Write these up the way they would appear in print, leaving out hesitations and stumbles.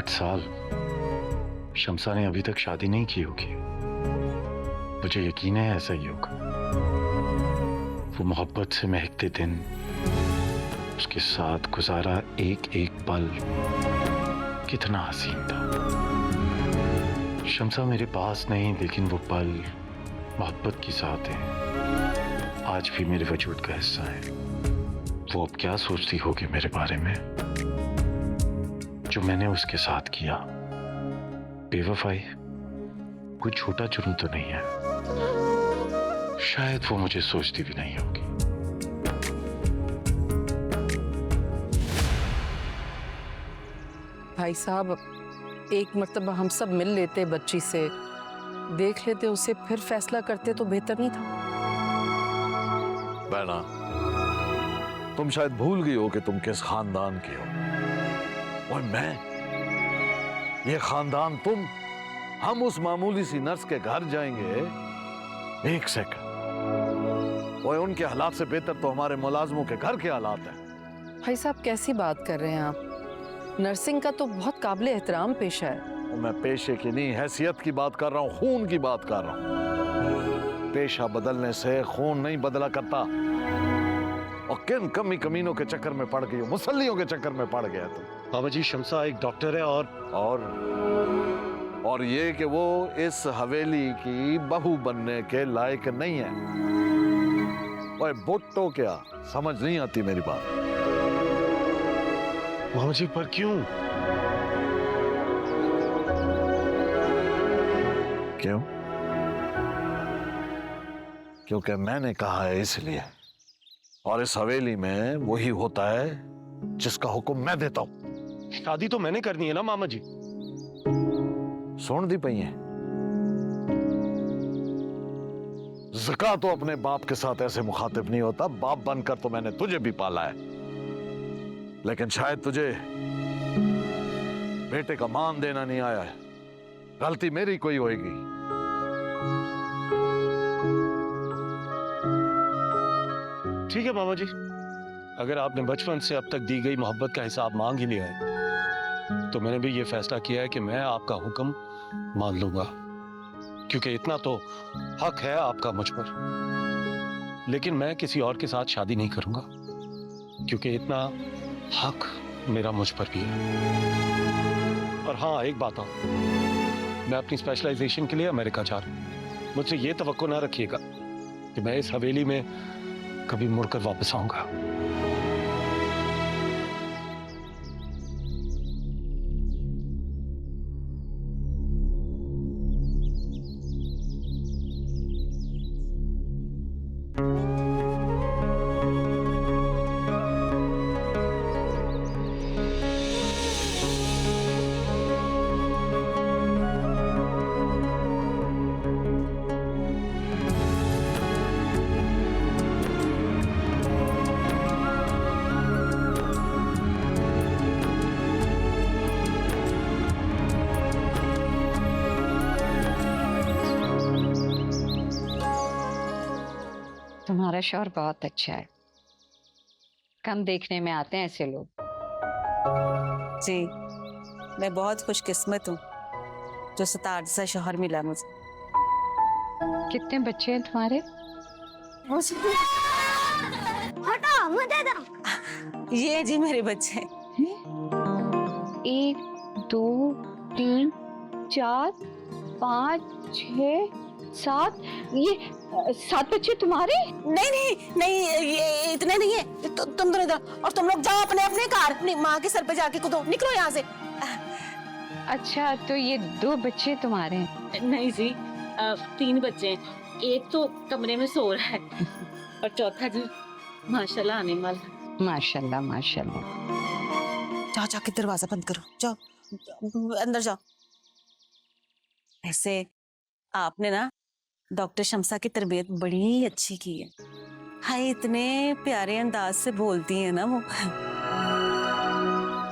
8 साल शम्सा ने अभी तक शादी नहीं की होगी। मुझे यकीन है ऐसा ही होगा। वो मोहब्बत से महकते दिन, उसके साथ गुजारा एक एक पल कितना हसीन था। शम्सा मेरे पास नहीं, लेकिन वो पल मोहब्बत के साथ है, आज भी मेरे वजूद का हिस्सा है। वो अब क्या सोचती होगी मेरे बारे में, जो मैंने उसके साथ किया। बेवफाई कोई छोटा जुर्म तो नहीं है। शायद वो मुझे सोचती भी नहीं होगी। भाई साहब, एक मर्तबा हम सब मिल लेते, बच्ची से देख लेते, उसे फिर फैसला करते तो बेहतर नहीं था? बहना, तुम शायद भूल गई हो कि तुम किस खानदान की हो। और मैं, ये खानदान, तुम, हम उस मामूली सी नर्स के घर जाएंगे 1 सेकंड, और उनके हालात से बेहतर तो हमारे मुलाजमों के घर के हालात हैं। भाई साहब कैसी बात कर रहे हैं आप? नर्सिंग का तो बहुत काबिले एहतराम पेशा है। मैं पेशे की नहीं, हैसियत की बात कर रहा हूँ, खून की बात कर रहा हूँ। पेशा बदलने से खून नहीं बदला करता। और किन कमी कमीनों के चक्कर में पड़ गई हो, मुसल्लियों के चक्कर में पड़ गया तुम। बाबा जी, शम्सा एक डॉक्टर है और ये कि वो इस हवेली की बहू बनने के लायक नहीं है। ओए बुट्टो, क्या समझ नहीं आती मेरी बात? बाबा जी, पर क्यों? क्यों? क्योंकि मैंने कहा है इसलिए। और इस हवेली में वही होता है जिसका हुक्म मैं देता हूं। शादी तो मैंने करनी है ना मामा जी। सुन दी पई है, ज़का तो अपने बाप के साथ ऐसे मुखातिब नहीं होता। बाप बनकर तो मैंने तुझे भी पाला है, लेकिन शायद तुझे बेटे का मान देना नहीं आया है। गलती मेरी कोई होगी। ठीक है मामा जी, अगर आपने बचपन से अब तक दी गई मोहब्बत का हिसाब मांग ही लिया है, तो मैंने भी ये फैसला किया है कि मैं आपका हुक्म मान लूंगा, क्योंकि इतना तो हक है आपका मुझ पर। लेकिन मैं किसी और के साथ शादी नहीं करूंगा, क्योंकि इतना हक मेरा मुझ पर भी है। और हाँ, एक बात और, मैं अपनी स्पेशलाइजेशन के लिए अमेरिका जा रहा हूं। मुझसे ये तवक्को ना रखिएगा कि मैं इस हवेली में कभी मुड़कर वापस आऊंगा। तुम्हारा शौहर बहुत अच्छा है, कम देखने में आते हैं ऐसे लोग। जी, मैं बहुत खुशकिस्मत हूँ जो सितार सा शौहर मिला मुझे। कितने बच्चे हैं तुम्हारे? हटा, मुझे दो। ये जी मेरे बच्चे। 1 2 3 4 5 6 7, ये 7 बच्चे तुम्हारे? नहीं नहीं नहीं, ये इतने नहीं है। तुम दोनों इधर, और तुम लोग जाओ अपने अपने घर, अपनी माँ के सर पे जाके कूदो, निकलो यहाँ से। अच्छा, तो ये 2 बच्चे तुम्हारे हैं? नहीं जी, 3 बच्चे हैं। एक तो कमरे में सो रहा है और चौथा जी माशाल्लाह आने वाला। माशाल्लाह माशाल्लाह। जाओ जाके दरवाजा बंद करो, जाओ अंदर जाओ। ऐसे आपने ना डॉक्टर शम्सा की तरबियत बड़ी अच्छी की है। हाय, इतने प्यारे अंदाज से बोलती है ना वो।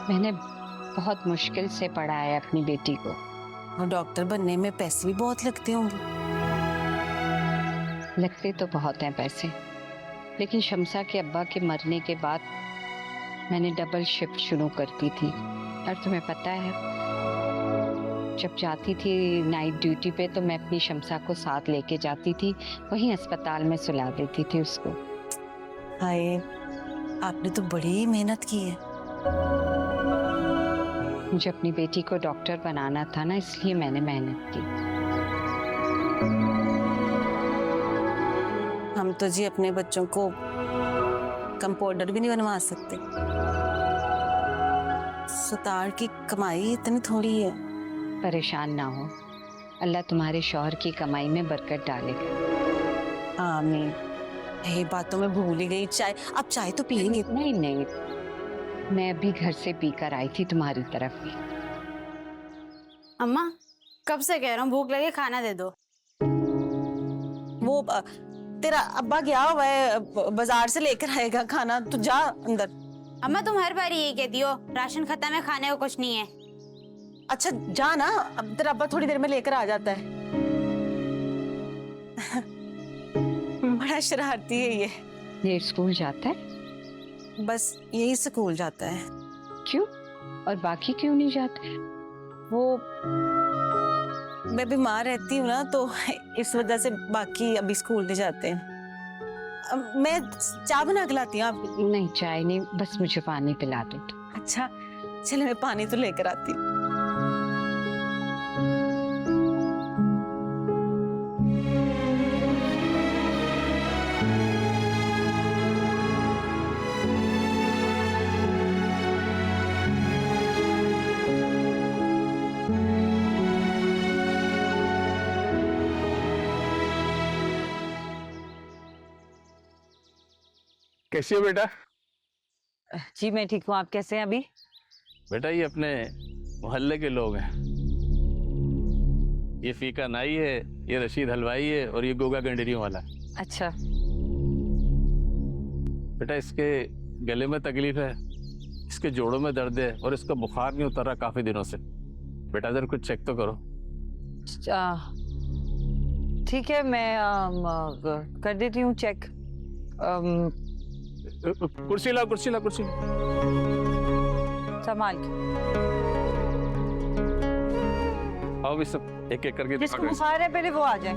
मैंने बहुत मुश्किल से पढ़ा है अपनी बेटी को। और डॉक्टर बनने में पैसे भी बहुत लगते होंगे। लगते तो बहुत हैं पैसे, लेकिन शम्सा के अब्बा के मरने के बाद मैंने डबल शिफ्ट शुरू कर दी थी। और तुम्हें पता है, जब जाती थी नाइट ड्यूटी पे तो मैं अपनी शमसा को साथ लेके जाती थी, वहीं अस्पताल में सुला देती थी उसको। हाय, आपने तो बड़ी मेहनत की है। मुझे अपनी बेटी को डॉक्टर बनाना था ना, इसलिए मैंने मेहनत की। हम तो जी अपने बच्चों को कंपाउंडर भी नहीं बनवा सकते। सुतार की कमाई इतनी थोड़ी है। परेशान ना हो, अल्लाह तुम्हारे शौहर की कमाई में बरकत डालेगा। आमीन। यही बातों में भूल ही गई। चाय, आप चाय तो पियेंगे? नहीं नहीं, मैं अभी घर से पीकर आई थी तुम्हारी तरफ। अम्मा, कब से कह रहा हूँ भूख लगे खाना दे दो। वो तेरा अब्बा गया हुआ है, बाजार से लेकर आएगा खाना, तो जा अंदर। अम्मा तुम हर बार यही कहती हो, राशन खत्म है, खाने को कुछ नहीं है। अच्छा जा ना, अब तेरा अब्बा थोड़ी देर में लेकर आ जाता है। बड़ा शरारती है ये स्कूल जाता है? बस यही स्कूल जाता है। क्यों? और बाकी क्यों नहीं जाते? वो मैं बीमार रहती हूँ ना, तो इस वजह से बाकी अभी स्कूल नहीं जाते हैं। मैं चाय बना के लाती हूँ आपको। नहीं चाय नहीं, बस मुझे पानी पिला दो। अच्छा चलो, मैं पानी तो लेकर आती हूँ। कैसी हो बेटा? जी मैं ठीक हूँ, आप कैसे हैं अभी? बेटा ये अपने मोहल्ले के लोग हैं। ये फीका नाई है, ये रशीद हलवाई है और ये गोगा गंडेरियों वाला है। अच्छा। बेटा इसके गले में तकलीफ है, इसके जोड़ों में दर्द है और इसका बुखार नहीं उतर रहा काफी दिनों से। बेटा जरा कुछ चेक तो करो। ठीक है, मैं कर देती हूँ चेक। कुर्सी ला, कुर्सी ला, कुर्सी ला। संभाल के। आओ भी सब एक एक करके। जिसको बुखार है पहले वो आ जाए।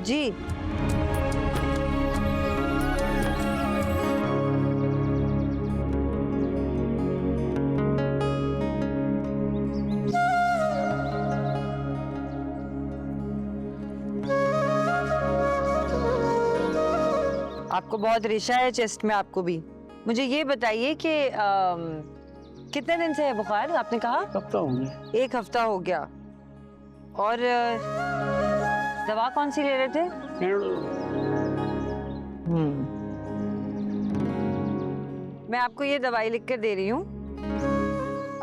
जी आपको बहुत रेशा है चेस्ट में, आपको भी। मुझे ये बताइए कि कितने दिन से है बुखार? आपने कहा हफ्ता हो गया। 1 हफ्ता हो गया। और दवा कौन सी ले रहे थे? मैं आपको ये दवाई लिख कर दे रही हूँ,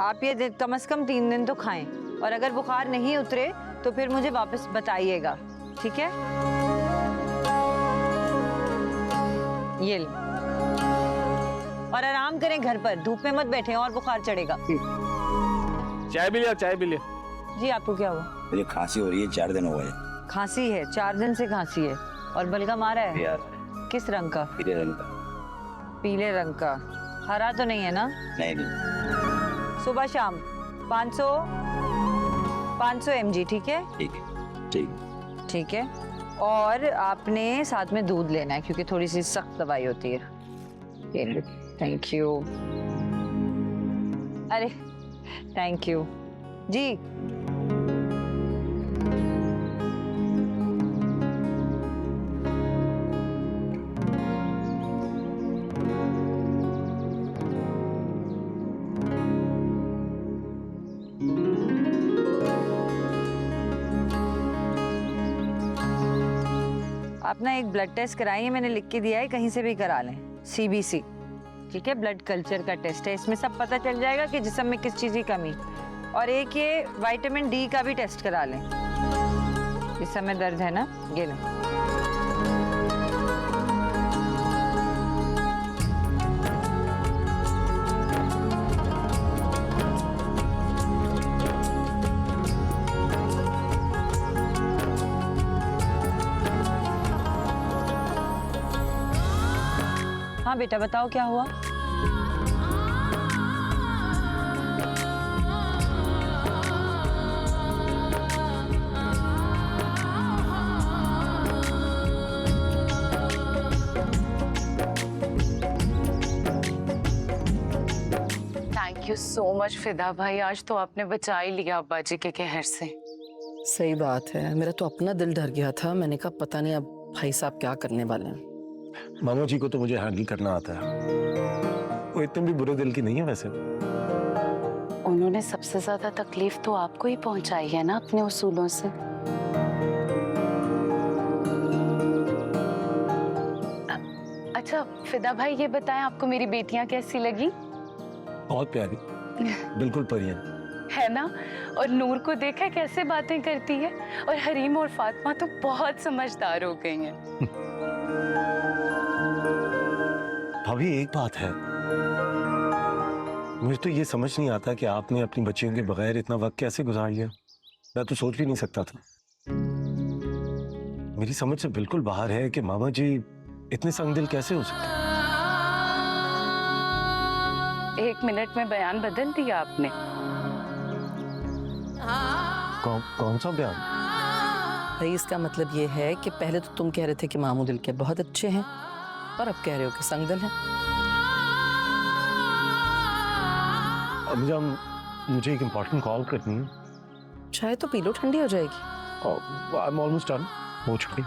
आप ये कम से कम 3 दिन तो खाएं, और अगर बुखार नहीं उतरे तो फिर मुझे वापस बताइएगा, ठीक है? ये ले। और आराम करें घर पर, धूप में मत बैठे और बुखार चढ़ेगा। चाय भी लिया, चाय भी लिया। जी आपको क्या हुआ? मुझे खांसी हो रही है, 4 दिन हो गए। खांसी है? 4 दिन से खांसी है। और बलगम आ रहा है? यार किस रंग का? पीले रंग का। पीले रंग का। हरा तो नहीं है ना? नहीं नहीं। सुबह शाम 500 mg, ठीक है? ठीक है, ठीक। ठीक है। और आपने साथ में दूध लेना है, क्योंकि थोड़ी सी सख्त दवाई होती है। Thank you. अरे थैंक यू जी। आप ना एक ब्लड टेस्ट कराइए, मैंने लिख के दिया है, कहीं से भी करा लें। CBC, ठीक है? ब्लड कल्चर का टेस्ट है, इसमें सब पता चल जाएगा कि जिस्म में किस चीज़ की कमी। और एक ये विटामिन D का भी टेस्ट करा लें। इस समय दर्द है ना, ये लो। हाँ बेटा बताओ क्या हुआ? थैंक यू सो मच फिदा भाई, आज तो आपने बचा ही लिया अब्बा जी के कहर से। सही बात है, मेरा तो अपना दिल डर गया था। मैंने कहा पता नहीं अब भाई साहब क्या करने वाले हैं। मामा जी को तो मुझे हैंडल करना आता है, वो इतने भी बुरे दिल की नहीं है वैसे। उन्होंने सबसे ज्यादा तकलीफ तो आपको ही पहुंचाई है ना अपने उसूलों से। अच्छा फिदा भाई ये बताएं आपको मेरी बेटियां कैसी लगी? बहुत प्यारी, बिल्कुल परियां है ना? और नूर को देखा कैसे बातें करती है, और हरीम और फातिमा तो बहुत समझदार हो गई हैं। भाभी एक बात है, मुझे तो ये समझ नहीं आता कि आपने अपनी बच्चियों के बगैर इतना वक्त कैसे गुजार लिया। मैं तो सोच भी नहीं सकता था। मेरी समझ से बिल्कुल बाहर है कि मामा जी इतने संगदिल कैसे हो सकते हैं। 1 मिनट में बयान बदल दिया आपने। कौन सा बयान? भाई इसका मतलब ये है कि पहले तो तुम कह रहे थे कि मामू दिल के बहुत अच्छे हैं, और अब कह रहे हो कि संगदिल हैं। अम्मीजान मुझे एक इम्पोर्टेंट कॉल करनी है। चाय तो पी लो, ठंडी हो जाएगी। आई एम ऑलमोस्ट डन, हो चुकी।